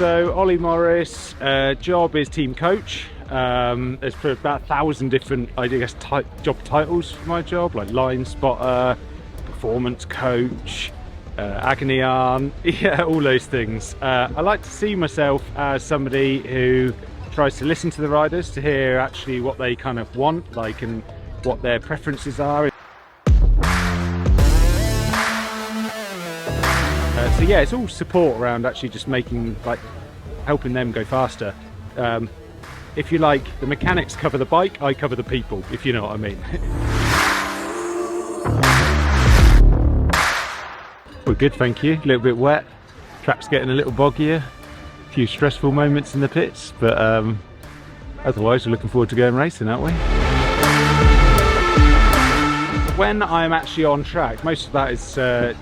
So Olly Morris, job is team coach. There's for about 1,000 different, I guess, job titles for my job, like line spotter, performance coach, agony aunt, yeah, all those things. I like to see myself as somebody who tries to listen to the riders to hear actually what they kind of want, like, and what their preferences are. So yeah, it's all support around actually just making, like, helping them go faster. If you like, the mechanics cover the bike, I cover the people, if you know what I mean. We're good, thank you. A little bit wet, track's getting a little boggier, a few stressful moments in the pits, but otherwise we're looking forward to going racing, aren't we? When I'm actually on track, most of that is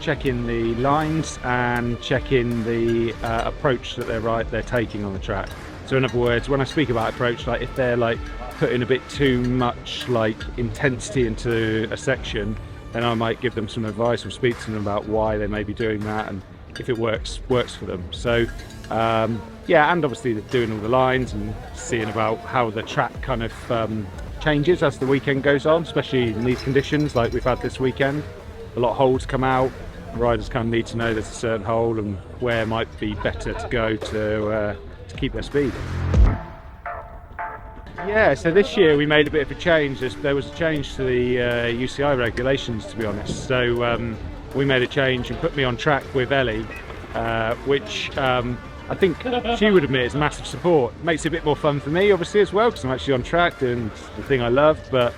checking the lines and checking the approach that they're taking on the track. So in other words, when I speak about approach, like if they're like putting a bit too much like intensity into a section, then I might give them some advice or speak to them about why they may be doing that and if it works for them. So yeah, and obviously doing all the lines and seeing about how the track kind of changes as the weekend goes on, especially in these conditions like we've had this weekend. A lot of holes come out, riders kind of need to know there's a certain hole and where might be better to go to keep their speed. Yeah, so this year we made a bit of a change. There was a change to the UCI regulations, to be honest. So we made a change and put me on track with Olly, which I think she would admit is massive support. It makes it a bit more fun for me, obviously, as well, because I'm actually on track doing the thing I love. But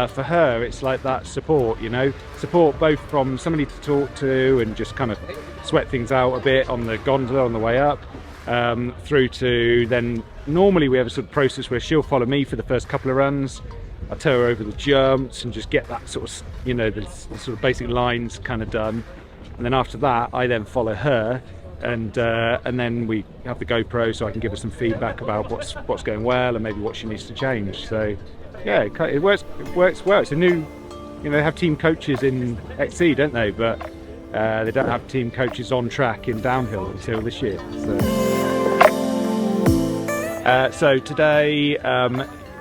for her, it's like that support, you know, support both from somebody to talk to and just kind of sweat things out a bit on the gondola on the way up, through to then normally we have a sort of process where she'll follow me for the first couple of runs. I tow her over the jumps and just get that sort of, you know, the sort of basic lines kind of done. And then after that, I then follow her. And then we have the GoPro so I can give her some feedback about what's going well and maybe what she needs to change. So yeah, it works well. It's a new, you know, they have team coaches in XC, don't they? But they don't have team coaches on track in downhill until this year. So today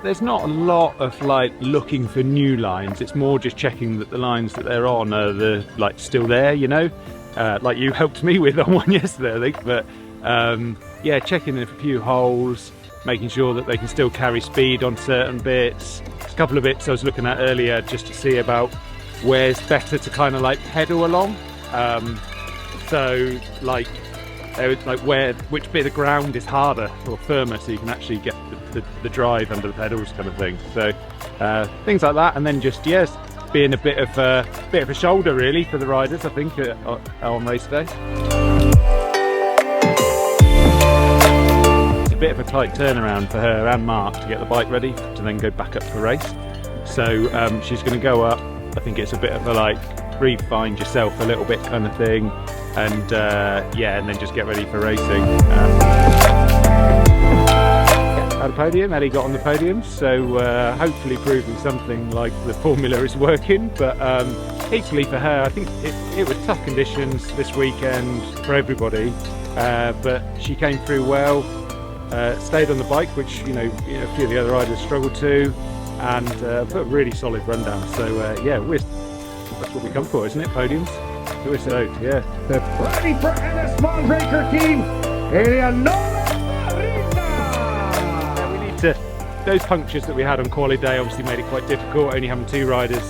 there's not a lot of like looking for new lines. It's more just checking that the lines that they're on are like still there, you know. Like you helped me with on one yesterday, I think, but yeah, checking in a few holes, making sure that they can still carry speed on certain bits. There's a couple of bits I was looking at earlier just to see about where's better to kind of like pedal along. So like which bit of ground is harder or firmer, so you can actually get the drive under the pedals, kind of thing. So things like that, and then just yes. Being a bit of a shoulder really for the riders, I think, on race day. It's a bit of a tight turnaround for her and Mark to get the bike ready to then go back up for race. So she's going to go up. I think it's a bit of a like re-find yourself a little bit kind of thing, and yeah, and then just get ready for racing. At a podium, Olly got on the podium, so hopefully proving something like the formula is working. But equally for her, I think it was tough conditions this weekend for everybody, but she came through well, stayed on the bike, which you know a few of the other riders struggled to, and put a really solid rundown. So yeah, that's what we come for, isn't it? Podiums. We're stoked, yeah. Ready for MS Mondraker Team. Those punctures that we had on quali day obviously made it quite difficult, only having two riders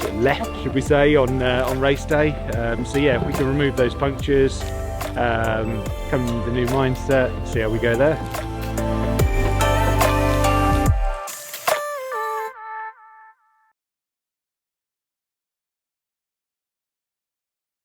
sort of left, should we say, on race day. So yeah, if we can remove those punctures, come with the new mindset, see how we go there.